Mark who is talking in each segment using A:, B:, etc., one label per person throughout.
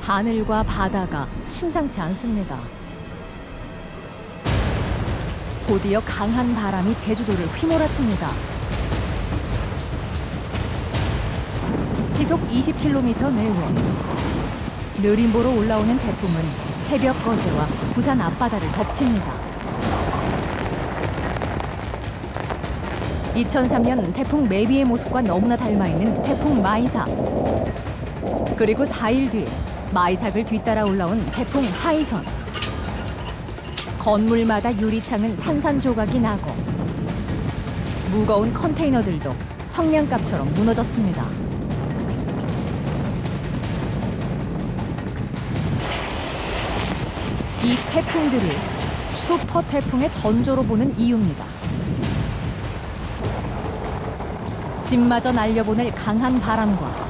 A: 하늘과 바다가 심상치 않습니다. 곧이어 강한 바람이 제주도를 휘몰아칩니다. 시속 20km 내외. 느림보로 올라오는 태풍은 새벽 거제와 부산 앞바다를 덮칩니다. 2003년 태풍 매비의 모습과 너무나 닮아있는 태풍 마이삭. 그리고 4일 뒤 마이삭을 뒤따라 올라온 태풍 하이선. 건물마다 유리창은 산산조각이 나고 무거운 컨테이너들도 성냥갑처럼 무너졌습니다. 이 태풍들이 슈퍼 태풍의 전조로 보는 이유입니다. 집마저 날려보낼 강한 바람과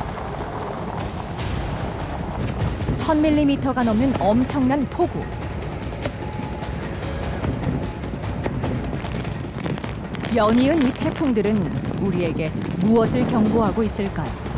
A: 1000mm가 넘는 엄청난 폭우. 연이은 이 태풍들은 우리에게 무엇을 경고하고 있을까요?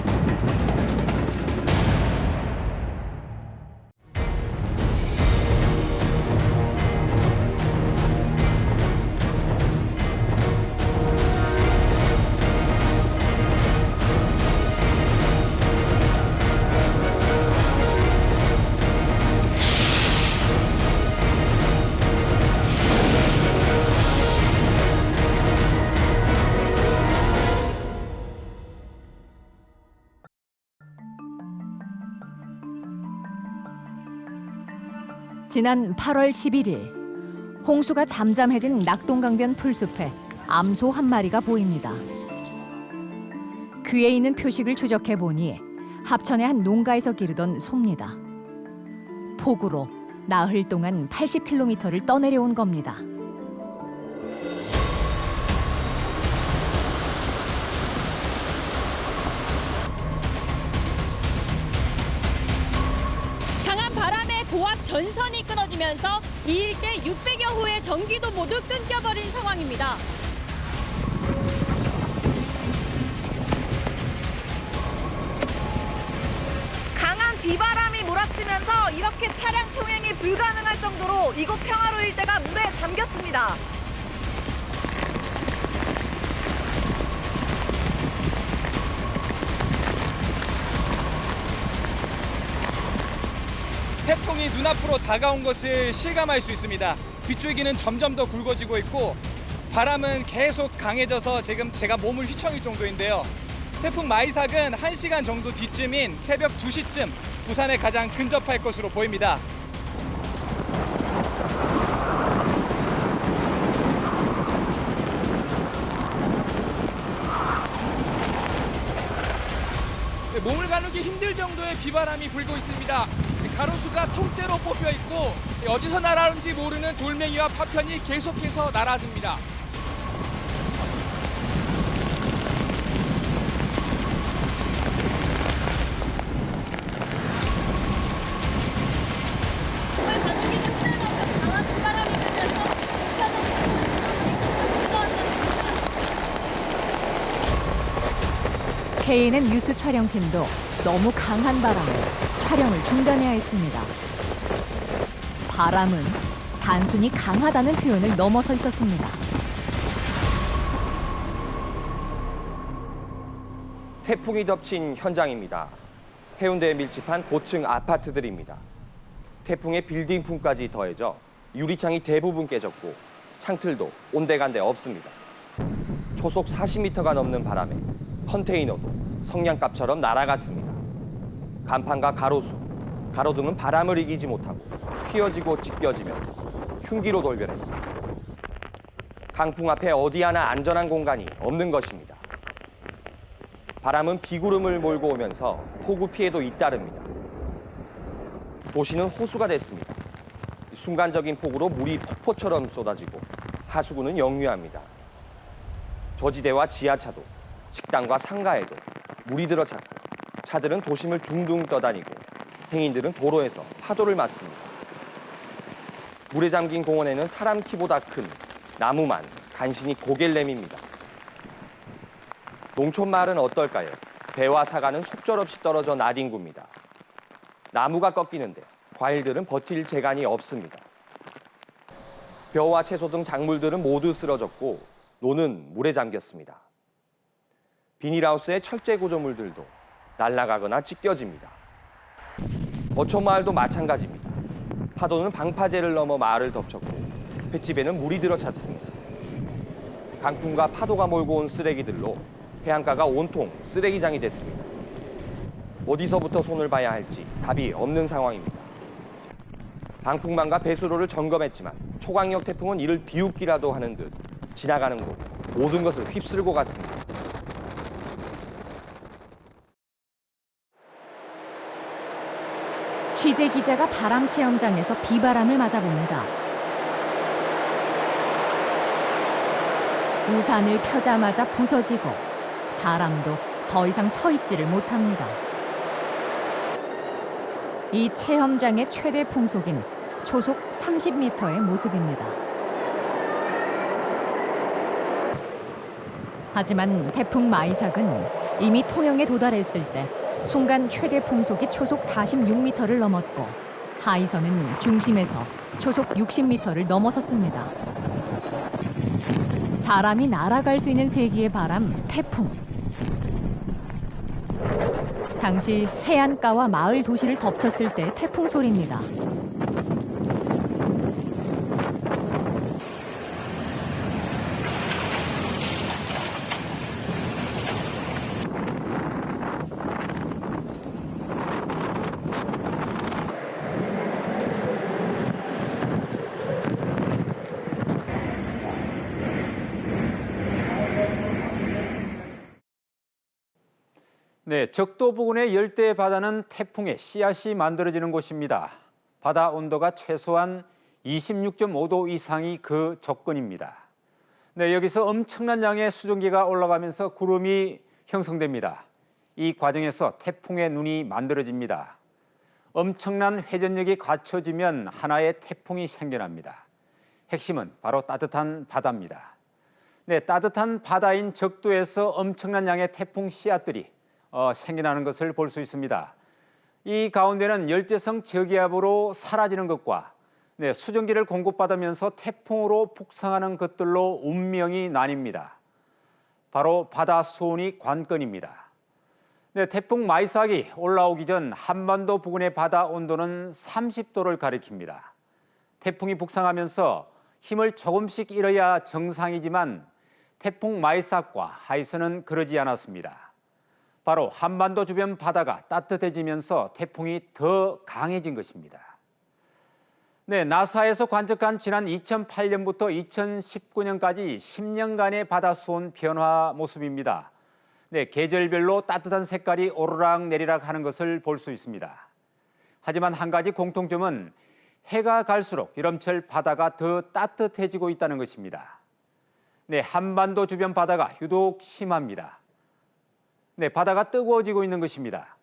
A: 지난 8월 11일 홍수가 잠잠해진 낙동강변 풀숲에 암소 한 마리가 보입니다. 귀에 있는 표식을 추적해 보니 합천의 한 농가에서 기르던 소입니다. 폭우로 나흘 동안 80km를 떠내려온 겁니다.
B: 고압 전선이 끊어지면서 이 일대 600여 호의 전기도 모두 끊겨버린 상황입니다. 강한 비바람이 몰아치면서 이렇게 차량 통행이 불가능할 정도로 이곳 평화로 일대가 물에 잠겼습니다.
C: 태풍이 눈앞으로 다가온 것을 실감할 수 있습니다. 빗줄기는 점점 더 굵어지고 있고 바람은 계속 강해져서 지금 제가 몸을 휘청일 정도인데요. 태풍 마이삭은 1시간 정도 뒤쯤인 새벽 2시쯤 부산에 가장 근접할 것으로 보입니다.
D: 몸을 가누기 힘들 정도의 비바람이 불고 있습니다. 가로수가 통째로 뽑혀 있고 어디서 날아오는지 모르는 돌멩이와 파편이 계속해서 날아듭니다.
A: KNN 뉴스 촬영팀도 너무 강한 바람에 촬영을 중단해야 했습니다. 바람은 단순히 강하다는 표현을 넘어서 있었습니다.
E: 태풍이 덮친 현장입니다. 해운대에 밀집한 고층 아파트들입니다. 태풍의 빌딩풍까지 더해져 유리창이 대부분 깨졌고 창틀도 온데간데 없습니다. 초속 40m가 넘는 바람에 컨테이너도 성냥갑처럼 날아갔습니다. 간판과 가로수, 가로등은 바람을 이기지 못하고 휘어지고 찢겨지면서 흉기로 돌변했습니다. 강풍 앞에 어디 하나 안전한 공간이 없는 것입니다. 바람은 비구름을 몰고 오면서 폭우 피해도 잇따릅니다. 도시는 호수가 됐습니다. 순간적인 폭우로 물이 폭포처럼 쏟아지고 하수구는 역류합니다. 저지대와 지하차도, 식당과 상가에도 물이 들어찼고 차들은 도심을 둥둥 떠다니고 행인들은 도로에서 파도를 맞습니다. 물에 잠긴 공원에는 사람 키보다 큰 나무만 간신히 고개를 내밉니다. 농촌 마을은 어떨까요? 배와 사과는 속절없이 떨어져 나뒹굽니다. 나무가 꺾이는데 과일들은 버틸 재간이 없습니다. 벼와 채소 등 작물들은 모두 쓰러졌고 노는 물에 잠겼습니다. 비닐하우스의 철제 구조물들도 날아가거나 찢겨집니다. 어촌마을도 마찬가지입니다. 파도는 방파제를 넘어 마을을 덮쳤고 횟집에는 물이 들어찼습니다. 강풍과 파도가 몰고 온 쓰레기들로 해안가가 온통 쓰레기장이 됐습니다. 어디서부터 손을 봐야 할지 답이 없는 상황입니다. 방풍망과 배수로를 점검했지만 초강력 태풍은 이를 비웃기라도 하는 듯 지나가는 곳 모든 것을 휩쓸고 갔습니다.
A: 취재 기자가 바람 체험장에서 비바람을 맞아봅니다. 우산을 펴자마자 부서지고 사람도 더 이상 서 있지를 못합니다. 이 체험장의 최대 풍속인 초속 30m의 모습입니다. 하지만 태풍 마이삭은 이미 통영에 도달했을 때 순간 최대 풍속이 초속 46m를 넘었고 하이선은 중심에서 초속 60m를 넘어섰습니다. 사람이 날아갈 수 있는 세기의 바람, 태풍. 당시 해안가와 마을 도시를 덮쳤을 때 태풍 소리입니다.
F: 네, 적도 부근의 열대 바다는 태풍의 씨앗이 만들어지는 곳입니다. 바다 온도가 최소한 26.5도 이상이 그 조건입니다. 네, 여기서 엄청난 양의 수증기가 올라가면서 구름이 형성됩니다. 이 과정에서 태풍의 눈이 만들어집니다. 엄청난 회전력이 갖춰지면 하나의 태풍이 생겨납니다. 핵심은 바로 따뜻한 바다입니다. 네, 따뜻한 바다인 적도에서 엄청난 양의 태풍 씨앗들이 생겨나는 것을 볼 수 있습니다. 이 가운데는 열대성 저기압으로 사라지는 것과 수증기를 공급받으면서 태풍으로 북상하는 것들로 운명이 나뉩니다. 바로 바다 수온이 관건입니다. 태풍 마이삭이 올라오기 전 한반도 부근의 바다 온도는 30도를 가리킵니다. 태풍이 북상하면서 힘을 조금씩 잃어야 정상이지만 태풍 마이삭과 하이선은 그러지 않았습니다. 바로 한반도 주변 바다가 따뜻해지면서 태풍이 더 강해진 것입니다. 네, 나사에서 관측한 지난 2008년부터 2019년까지 10년간의 바다 수온 변화 모습입니다. 네, 계절별로 따뜻한 색깔이 오르락 내리락 하는 것을 볼 수 있습니다. 하지만 한 가지 공통점은 해가 갈수록 여름철 바다가 더 따뜻해지고 있다는 것입니다. 네, 한반도 주변 바다가 유독 심합니다. 네, 바다가 뜨거워지고 있는 것입니다.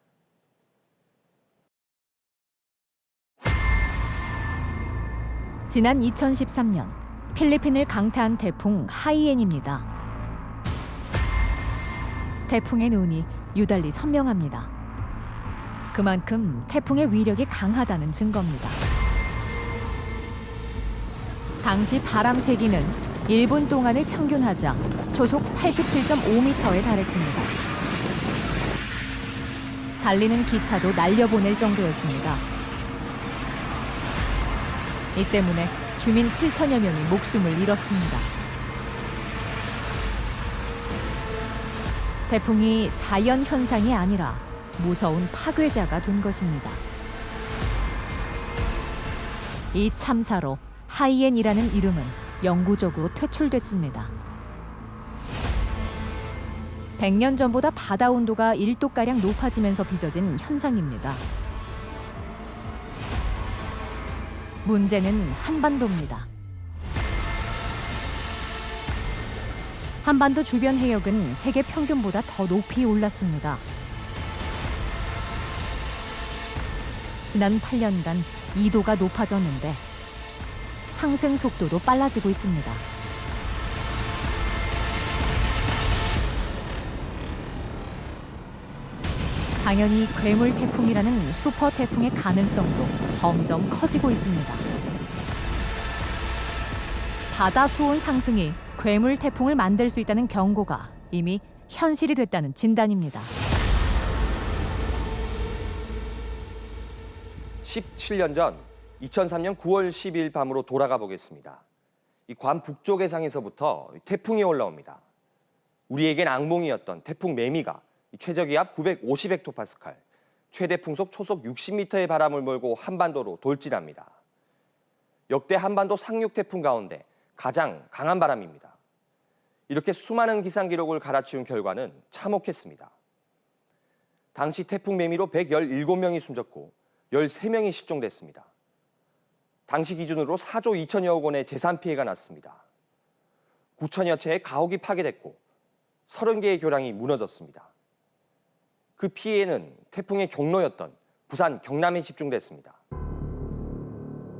A: 지난 2013년 필리핀을 강타한 태풍 하이엔입니다. 태풍의 눈이 유달리 선명합니다. 그만큼 태풍의 위력이 강하다는 증거입니다. 당시 바람 세기는 1분 동안을 평균하자 초속 87.5m에 달했습니다. 달리는 기차도 날려보낼 정도였습니다. 이 때문에 주민 7천여 명이 목숨을 잃었습니다. 태풍이 자연 현상이 아니라 무서운 파괴자가 된 것입니다. 이 참사로 하이엔이라는 이름은 영구적으로 퇴출됐습니다. 100년 전보다 바다 온도가 1도가량 높아지면서 빚어진 현상입니다. 문제는 한반도입니다. 한반도 주변 해역은 세계 평균보다 더 높이 올랐습니다. 지난 8년간 2도가 높아졌는데 상승 속도도 빨라지고 있습니다. 당연히 괴물 태풍이라는 슈퍼 태풍의 가능성도 점점 커지고 있습니다. 바다 수온 상승이 괴물 태풍을 만들 수 있다는 경고가 이미 현실이 됐다는 진단입니다.
E: 17년 전 2003년 9월 10일 밤으로 돌아가 보겠습니다. 이 괌 북쪽 해상에서부터 태풍이 올라옵니다. 우리에겐 악몽이었던 태풍 매미가 최저기압 950헥토파스칼, 최대 풍속 초속 60m의 바람을 몰고 한반도로 돌진합니다. 역대 한반도 상륙 태풍 가운데 가장 강한 바람입니다. 이렇게 수많은 기상 기록을 갈아치운 결과는 참혹했습니다. 당시 태풍 매미로 117명이 숨졌고 13명이 실종됐습니다. 당시 기준으로 4조 2천여억 원의 재산 피해가 났습니다. 9천여 채의 가옥이 파괴됐고 30개의 교량이 무너졌습니다. 그 피해는 태풍의 경로였던 부산, 경남에 집중됐습니다.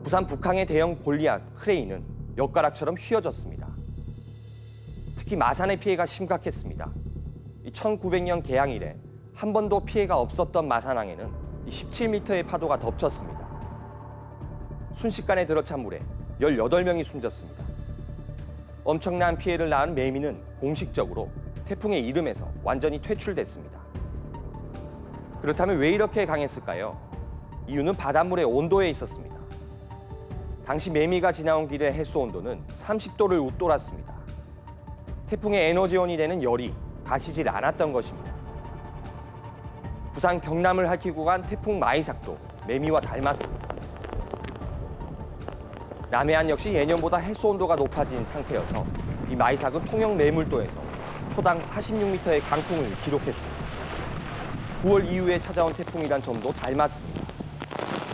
E: 부산 북항의 대형 골리앗 크레인은 엿가락처럼 휘어졌습니다. 특히 마산의 피해가 심각했습니다. 1900년 개항 이래 한 번도 피해가 없었던 마산항에는 17m의 파도가 덮쳤습니다. 순식간에 들어찬 물에 18명이 숨졌습니다. 엄청난 피해를 낳은 매미는 공식적으로 태풍의 이름에서 완전히 퇴출됐습니다. 그렇다면 왜 이렇게 강했을까요? 이유는 바닷물의 온도에 있었습니다. 당시 매미가 지나온 길의 해수 온도는 30도를 웃돌았습니다. 태풍의 에너지원이 되는 열이 가시질 않았던 것입니다. 부산 경남을 핥히고 간 태풍 마이삭도 매미와 닮았습니다. 남해안 역시 예년보다 해수 온도가 높아진 상태여서 이 마이삭은 통영 매물도에서 초당 46m의 강풍을 기록했습니다. 9월 이후에 찾아온 태풍이란 점도 닮았습니다.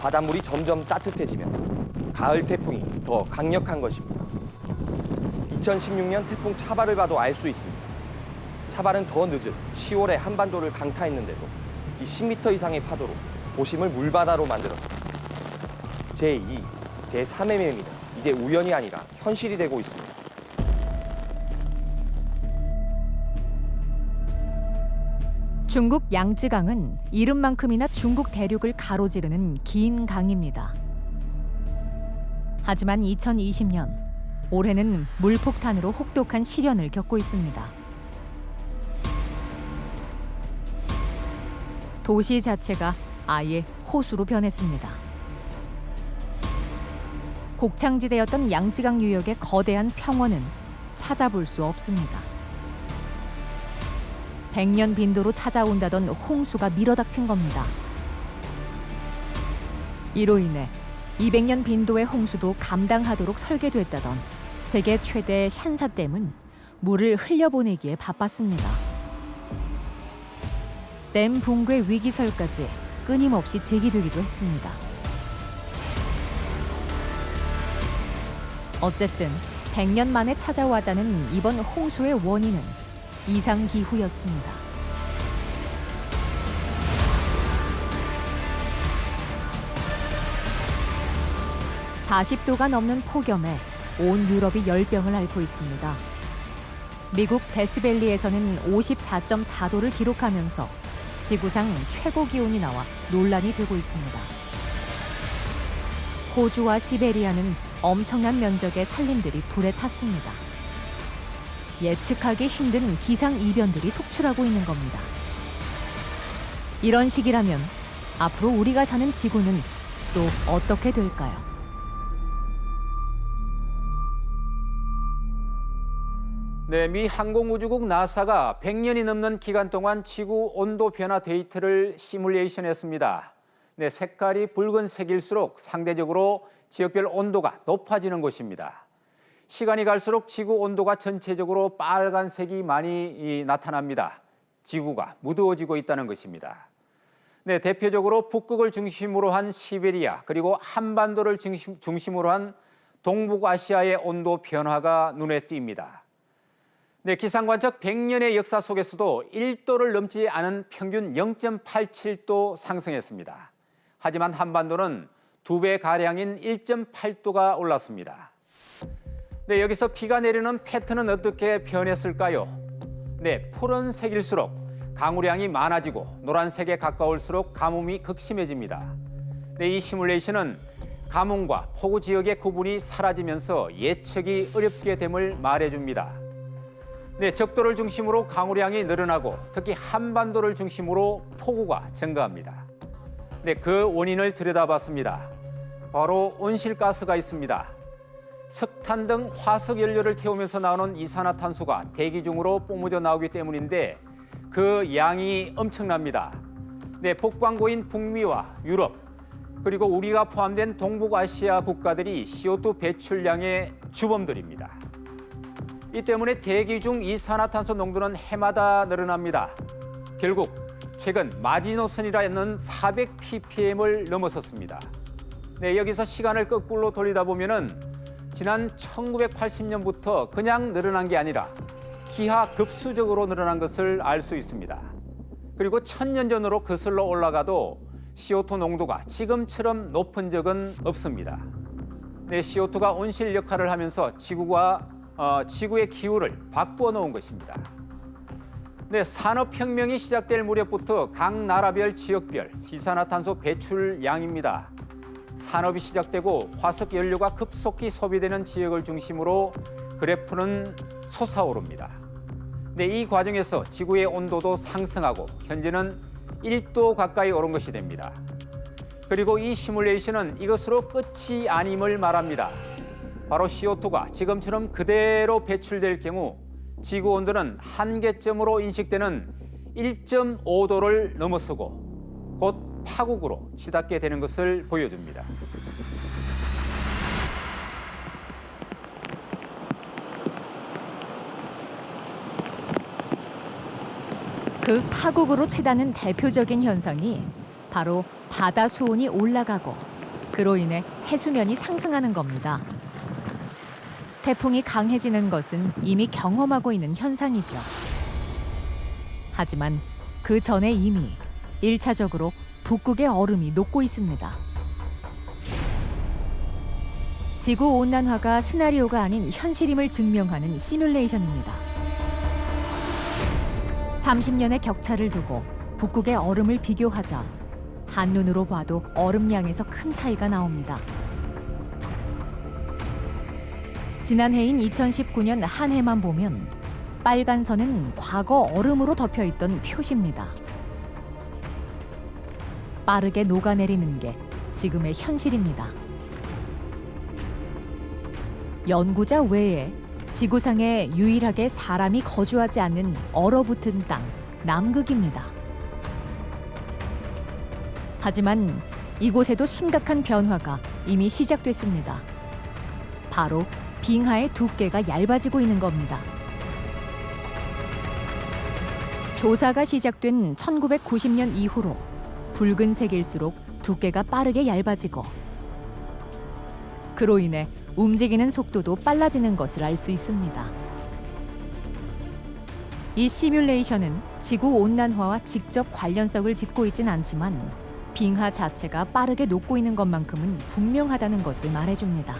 E: 바닷물이 점점 따뜻해지면서 가을 태풍이 더 강력한 것입니다. 2016년 태풍 차발을 봐도 알 수 있습니다. 차발은 더 늦은 10월에 한반도를 강타했는데도 이 10m 이상의 파도로 도심을 물바다로 만들었습니다. 제2, 제3의 매미는 이제 우연이 아니라 현실이 되고 있습니다.
A: 중국 양쯔강은 이름만큼이나 중국 대륙을 가로지르는 긴 강입니다. 하지만 2020년 올해는 물폭탄으로 혹독한 시련을 겪고 있습니다. 도시 자체가 아예 호수로 변했습니다. 곡창지대였던 양쯔강 유역의 거대한 평원은 찾아볼 수 없습니다. 100년 빈도로 찾아온다던 홍수가 밀어닥친 겁니다. 이로 인해 200년 빈도의 홍수도 감당하도록 설계됐다던 세계 최대 샨사댐은 물을 흘려보내기에 바빴습니다. 댐 붕괴 위기설까지 끊임없이 제기되기도 했습니다. 어쨌든 100년 만에 찾아왔다는 이번 홍수의 원인은 이상기후였습니다. (40도가) 넘는 폭염에 온 유럽이 열병을 앓고 있습니다. 미국 데스밸리에서는 54.4도를 기록하면서 지구상 최고 기온이 나와 논란이 되고 있습니다. 호주와 시베리아는 엄청난 면적의 산림들이 불에 탔습니다. 예측하기 힘든 기상이변들이 속출하고 있는 겁니다. 이런 시기라면 앞으로 우리가 사는 지구는 또 어떻게 될까요?
F: 네, 미 항공우주국 나사가 100년이 넘는 기간 동안 지구 온도 변화 데이터를 시뮬레이션했습니다. 네, 색깔이 붉은색일수록 상대적으로 지역별 온도가 높아지는 곳입니다. 시간이 갈수록 지구 온도가 전체적으로 빨간색이 많이 나타납니다. 지구가 무더워지고 있다는 것입니다. 네, 대표적으로 북극을 중심으로 한 시베리아 그리고 한반도를 중심으로 한 동북아시아의 온도 변화가 눈에 띕니다. 네, 기상관측 100년의 역사 속에서도 1도를 넘지 않은 평균 0.87도 상승했습니다. 하지만 한반도는 2배가량인 1.8도가 올랐습니다. 네, 여기서 비가 내리는 패턴은 어떻게 변했을까요? 네, 푸른색일수록 강우량이 많아지고 노란색에 가까울수록 가뭄이 극심해집니다. 이 시뮬레이션은 가뭄과 폭우 지역의 구분이 사라지면서 예측이 어렵게 됨을 말해줍니다. 적도를 중심으로 강우량이 늘어나고 특히 한반도를 중심으로 폭우가 증가합니다. 그 원인을 들여다봤습니다. 바로 온실가스가 있습니다. 석탄 등 화석 연료를 태우면서 나오는 이산화탄소가 대기 중으로 뿜어져 나오기 때문인데 그 양이 엄청납니다. 북반구인 북미와 유럽 그리고 우리가 포함된 동북아시아 국가들이 CO2 배출량의 주범들입니다. 이 때문에 대기 중 이산화탄소 농도는 해마다 늘어납니다. 결국 최근 마지노선이라는 400ppm을 넘어섰습니다. 여기서 시간을 거꾸로 돌리다 보면은 지난 1980년부터 그냥 늘어난 게 아니라 기하급수적으로 늘어난 것을 알 수 있습니다. 그리고 1000년 전으로 거슬러 올라가도 CO2 농도가 지금처럼 높은 적은 없습니다. CO2가 온실 역할을 하면서 지구의 기후를 바꾸어 놓은 것입니다. 산업혁명이 시작될 무렵부터 각 나라별 지역별 이산화탄소 배출량입니다. 산업이 시작되고 화석 연료가 급속히 소비되는 지역을 중심으로 그래프는 솟아오릅니다. 이 과정에서 지구의 온도도 상승하고 현재는 1도 가까이 오른 것이 됩니다. 그리고 이 시뮬레이션은 이것으로 끝이 아님을 말합니다. 바로 CO2가 지금처럼 그대로 배출될 경우 지구 온도는 한계점으로 인식되는 1.5도를 넘어서고 곧 파국으로 치닫게 되는 것을 보여줍니다.
A: 그 파국으로 치닫는 대표적인 현상이 바로 바다 수온이 올라가고 그로 인해 해수면이 상승하는 겁니다. 태풍이 강해지는 것은 이미 경험하고 있는 현상이죠. 하지만 그 전에 이미 1차적으로 북극의 얼음이 녹고 있습니다. 지구온난화가 시나리오가 아닌 현실임을 증명하는 시뮬레이션입니다. 30년의 격차를 두고 북극의 얼음을 비교하자 한눈으로 봐도 얼음량에서 큰 차이가 나옵니다. 지난해인 2019년 한 해만 보면 빨간 선은 과거 얼음으로 덮여있던 표시입니다. 빠르게 녹아내리는 게 지금의 현실입니다. 연구자 외에 지구상에 유일하게 사람이 거주하지 않는 얼어붙은 땅, 남극입니다. 하지만 이곳에도 심각한 변화가 이미 시작됐습니다. 바로 빙하의 두께가 얇아지고 있는 겁니다. 조사가 시작된 1990년 이후로 붉은색일수록 두께가 빠르게 얇아지고 그로 인해 움직이는 속도도 빨라지는 것을 알 수 있습니다. 이 시뮬레이션은 지구온난화와 직접 관련성을 짓고 있진 않지만 빙하 자체가 빠르게 녹고 있는 것만큼은 분명하다는 것을 말해줍니다.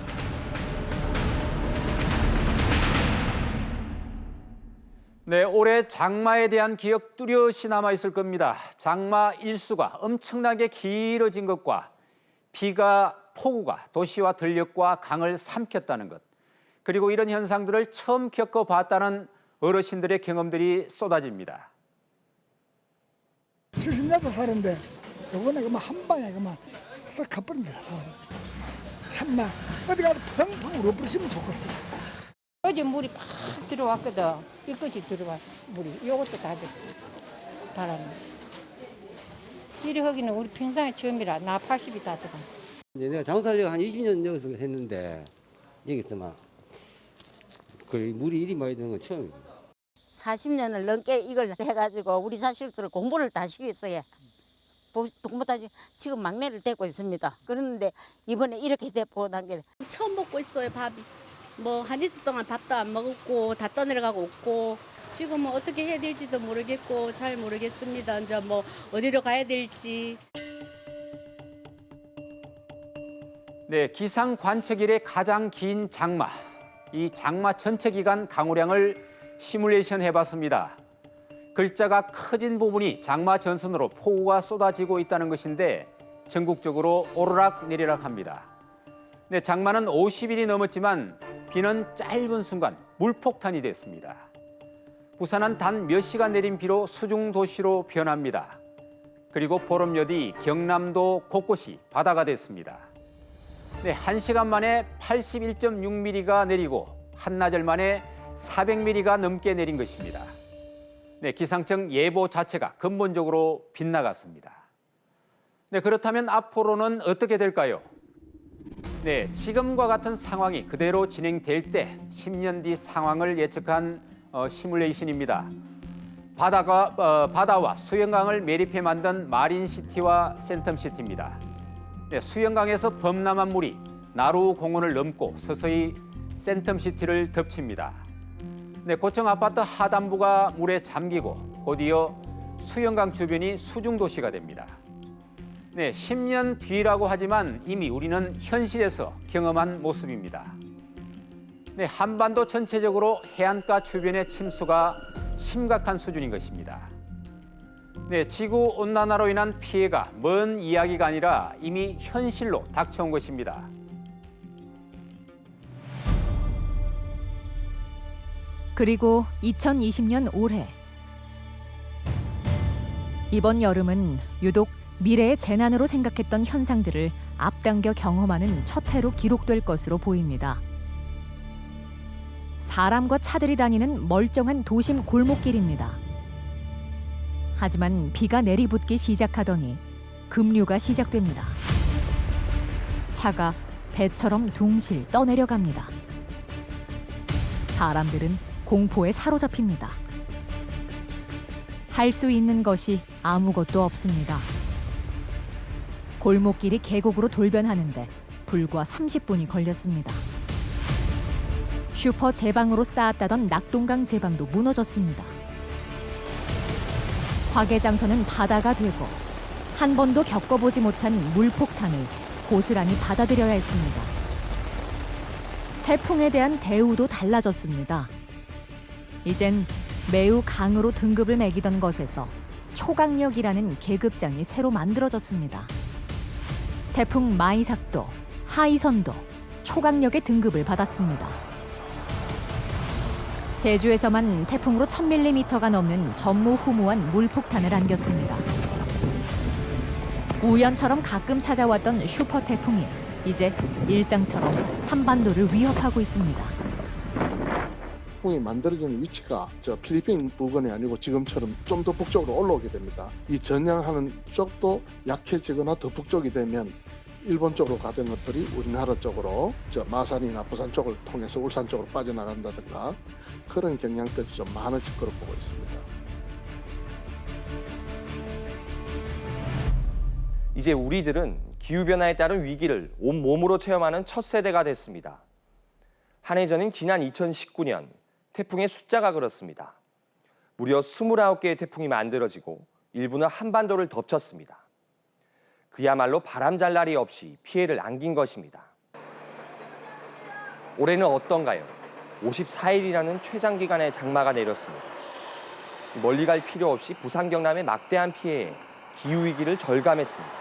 F: 올해 장마에 대한 기억 뚜렷이 남아있을 겁니다. 장마 일수가 엄청나게 길어진 것과 폭우가 도시와 들녘과 강을 삼켰다는 것, 그리고 이런 현상들을 처음 겪어봤다는 어르신들의 경험들이 쏟아집니다.
G: 70년도 살았는데 요번에 그만 한 방에 그만 싹 가버린 거라. 참나 어디 가도 펑펑 울어버리시면 좋겠어.
H: 어제 물이 팍 들어왔거든. 이것이 들어왔어. 물이. 요것도 다 바람이. 이리 하기는 우리 평상에 처음이라. 나 80이 다 들어.
I: 이제 내가 장사를 한 20년 여기서 했는데 여기서 막 그 물이 이리 많이 드는 건 처음이에요.
J: 40년을 넘게 이걸 해가지고 우리 자식들을 공부를 다 시켰어요. 공부 다 지금 막내를 데리고 있습니다. 그런데 이번에 이렇게 돼보는 게
K: 처음 먹고 있어요. 밥이. 뭐 한 이틀 동안 밥도 안 먹었고 다 떠내려가고 없고 지금은 어떻게 해야 될지도 모르겠고 잘 모르겠습니다. 이제 뭐 어디로 가야 될지.
F: 기상 관측 이래 가장 긴 장마. 이 장마 전체 기간 강우량을 시뮬레이션 해봤습니다. 글자가 커진 부분이 장마 전선으로 폭우가 쏟아지고 있다는 것인데 전국적으로 오르락 내리락 합니다. 네, 장마는 50일이 넘었지만 비는 짧은 순간 물폭탄이 됐습니다. 부산은 단 몇 시간 내린 비로 수중 도시로 변합니다. 그리고 보름여 뒤 경남도 곳곳이 바다가 됐습니다. 네, 1시간 만에 81.6mm가 내리고 한나절 만에 400mm가 넘게 내린 것입니다. 네, 기상청 예보 자체가 근본적으로 빗나갔습니다. 네, 그렇다면 앞으로는 어떻게 될까요? 네, 지금과 같은 상황이 그대로 진행될 때 10년 뒤 상황을 예측한 시뮬레이션입니다. 바다와 수영강을 매립해 만든 마린시티와 센텀시티입니다. 네, 수영강에서 범람한 물이 나루 공원을 넘고 서서히 센텀시티를 덮칩니다. 네, 고층 아파트 하단부가 물에 잠기고 곧이어 수영강 주변이 수중도시가 됩니다. 네, 10년 뒤라고 하지만 이미 우리는 현실에서 경험한 모습입니다. 네, 한반도 전체적으로 해안가 주변의 침수가 심각한 수준인 것입니다. 네, 지구 온난화로 인한 피해가 먼 이야기가 아니라 이미 현실로 닥쳐온 것입니다.
A: 그리고 2020년 올해 이번 여름은 유독 미래의 재난으로 생각했던 현상들을 앞당겨 경험하는 첫 해로 기록될 것으로 보입니다. 사람과 차들이 다니는 멀쩡한 도심 골목길입니다. 하지만 비가 내리붙기 시작하더니 급류가 시작됩니다. 차가 배처럼 둥실 떠내려갑니다. 사람들은 공포에 사로잡힙니다. 할 수 있는 것이 아무것도 없습니다. 골목길이 계곡으로 돌변하는데 불과 30분이 걸렸습니다. 슈퍼 제방으로 쌓았다던 낙동강 제방도 무너졌습니다. 화개장터는 바다가 되고 한 번도 겪어보지 못한 물폭탄을 고스란히 받아들여야 했습니다. 태풍에 대한 대우도 달라졌습니다. 이젠 매우 강으로 등급을 매기던 것에서 초강력이라는 계급장이 새로 만들어졌습니다. 태풍 마이삭도, 하이선도 초강력의 등급을 받았습니다. 제주에서만 태풍으로 1000mm가 넘는 전무후무한 물폭탄을 안겼습니다. 우연처럼 가끔 찾아왔던 슈퍼 태풍이 이제 일상처럼 한반도를 위협하고 있습니다.
L: 태풍이 만들어지는 위치가 저 필리핀 부근이 아니고 지금처럼 좀 더 북쪽으로 올라오게 됩니다. 이 전향하는 쪽도 약해지거나 더 북쪽이 되면 일본 쪽으로 가던 것들이 우리나라 쪽으로 저 마산이나 부산 쪽을 통해서 울산 쪽으로 빠져나간다든가 그런 경향들이 좀 많아질 거로 보고 있습니다.
E: 이제 우리들은 기후변화에 따른 위기를 온몸으로 체험하는 첫 세대가 됐습니다. 한해전은 지난 2019년 태풍의 숫자가 그렇습니다. 무려 29개의 태풍이 만들어지고 일부는 한반도를 덮쳤습니다. 그야말로 바람잘 날이 없이 피해를 안긴 것입니다. 올해는 어떤가요? 54일이라는 최장기간의 장마가 내렸습니다. 멀리 갈 필요 없이 부산 경남의 막대한 피해에 기후위기를 절감했습니다.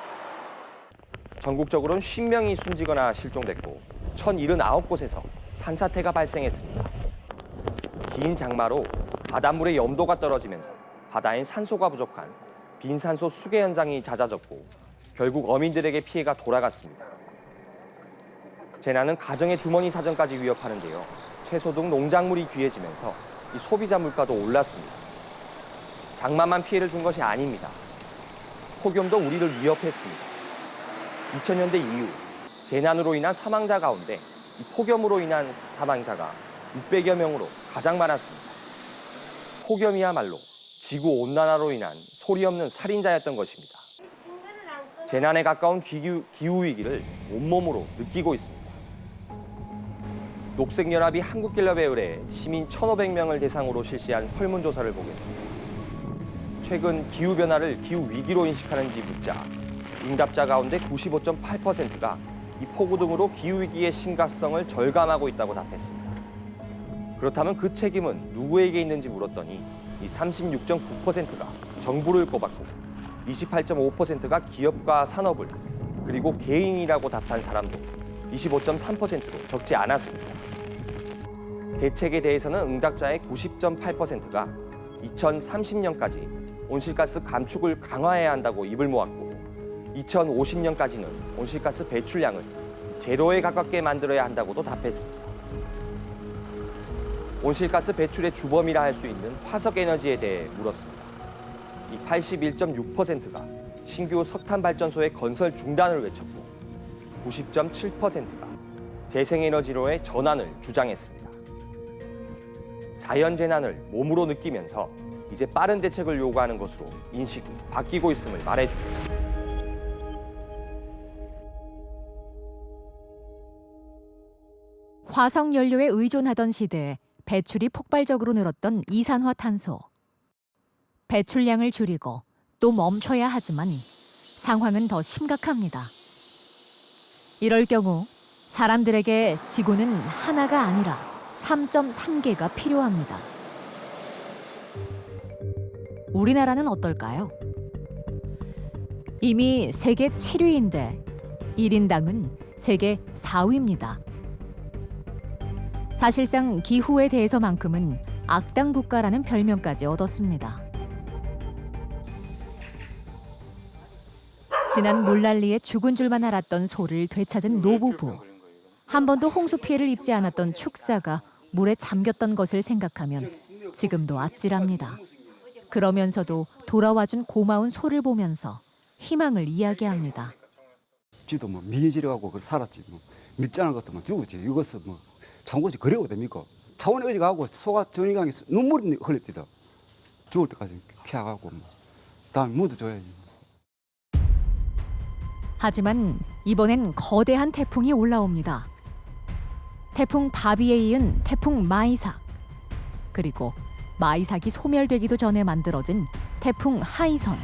E: 전국적으로는 50명이 숨지거나 실종됐고 1079곳에서 산사태가 발생했습니다. 긴 장마로 바닷물의 염도가 떨어지면서 바다엔 산소가 부족한 빈산소 수계 현상이 잦아졌고 결국 어민들에게 피해가 돌아갔습니다. 재난은 가정의 주머니 사정까지 위협하는데요. 채소 등 농작물이 귀해지면서 이 소비자 물가도 올랐습니다. 장마만 피해를 준 것이 아닙니다. 폭염도 우리를 위협했습니다. 2000년대 이후 재난으로 인한 사망자 가운데 이 폭염으로 인한 사망자가 600여 명으로 가장 많았습니다. 폭염이야말로 지구온난화로 인한 소리 없는 살인자였던 것입니다. 재난에 가까운 기후위기를 온몸으로 느끼고 있습니다. 녹색연합이 한국갤럽에 의뢰해 시민 1,500명을 대상으로 실시한 설문조사를 보겠습니다. 최근 기후변화를 기후위기로 인식하는지 묻자 응답자 가운데 95.8%가 이 폭우 등으로 기후위기의 심각성을 절감하고 있다고 답했습니다. 그렇다면 그 책임은 누구에게 있는지 물었더니 이 36.9%가 정부를 꼽았고 28.5%가 기업과 산업을 그리고 개인이라고 답한 사람도 25.3%로 적지 않았습니다. 대책에 대해서는 응답자의 90.8%가 2030년까지 온실가스 감축을 강화해야 한다고 입을 모았고 2050년까지는 온실가스 배출량을 제로에 가깝게 만들어야 한다고도 답했습니다. 온실가스 배출의 주범이라 할 수 있는 화석에너지에 대해 물었습니다. 이 81.6%가 신규 석탄발전소의 건설 중단을 외쳤고 90.7%가 재생에너지로의 전환을 주장했습니다. 자연재난을 몸으로 느끼면서 이제 빠른 대책을 요구하는 것으로 인식이 바뀌고 있음을 말해줍니다.
A: 화석 연료에 의존하던 시대에 배출이 폭발적으로 늘었던 이산화탄소. 배출량을 줄이고 또 멈춰야 하지만 상황은 더 심각합니다. 이럴 경우 사람들에게 지구는 하나가 아니라 3.3개가 필요합니다. 우리나라는 어떨까요? 이미 세계 7위인데 1인당은 세계 4위입니다. 사실상 기후에 대해서만큼은 악당 국가라는 별명까지 얻었습니다. 지난 물난리에 죽은 줄만 알았던 소를 되찾은 노부부. 한 번도 홍수 피해를 입지 않았던 축사가 물에 잠겼던 것을 생각하면 지금도 아찔합니다. 그러면서도 돌아와준 고마운 소를 보면서 희망을 이야기합니다.
M: 지도 뭐 미지려가고 살았지 뭐 밀장한 것도 뭐 죽었지 이것은 뭐 참고시 그래도 됩니까? 차원에 어디 가고 소가 전이강에 눈물이 흘립니다. 죽을 때까지 피하고 뭐 다음에 묻어줘야지.
A: 하지만 이번엔 거대한 태풍이 올라옵니다. 태풍 바비에 이은 태풍 마이삭. 그리고 마이삭이 소멸되기도 전에 만들어진 태풍 하이선.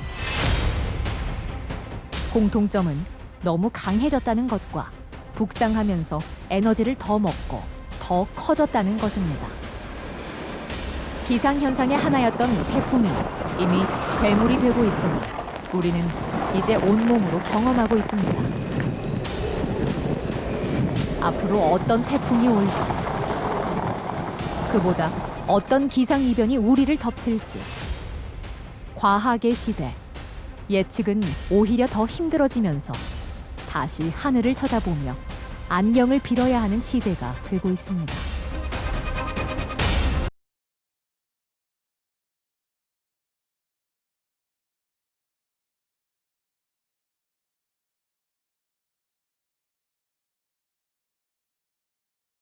A: 공통점은 너무 강해졌다는 것과 북상하면서 에너지를 더 먹고 더 커졌다는 것입니다. 기상현상의 하나였던 태풍이 이미 괴물이 되고 있음을 우리는 이제 온몸으로 경험하고 있습니다. 앞으로 어떤 태풍이 올지, 그보다 어떤 기상이변이 우리를 덮칠지, 과학의 시대, 예측은 오히려 더 힘들어지면서 다시 하늘을 쳐다보며 안녕을 빌어야 하는 시대가 되고 있습니다.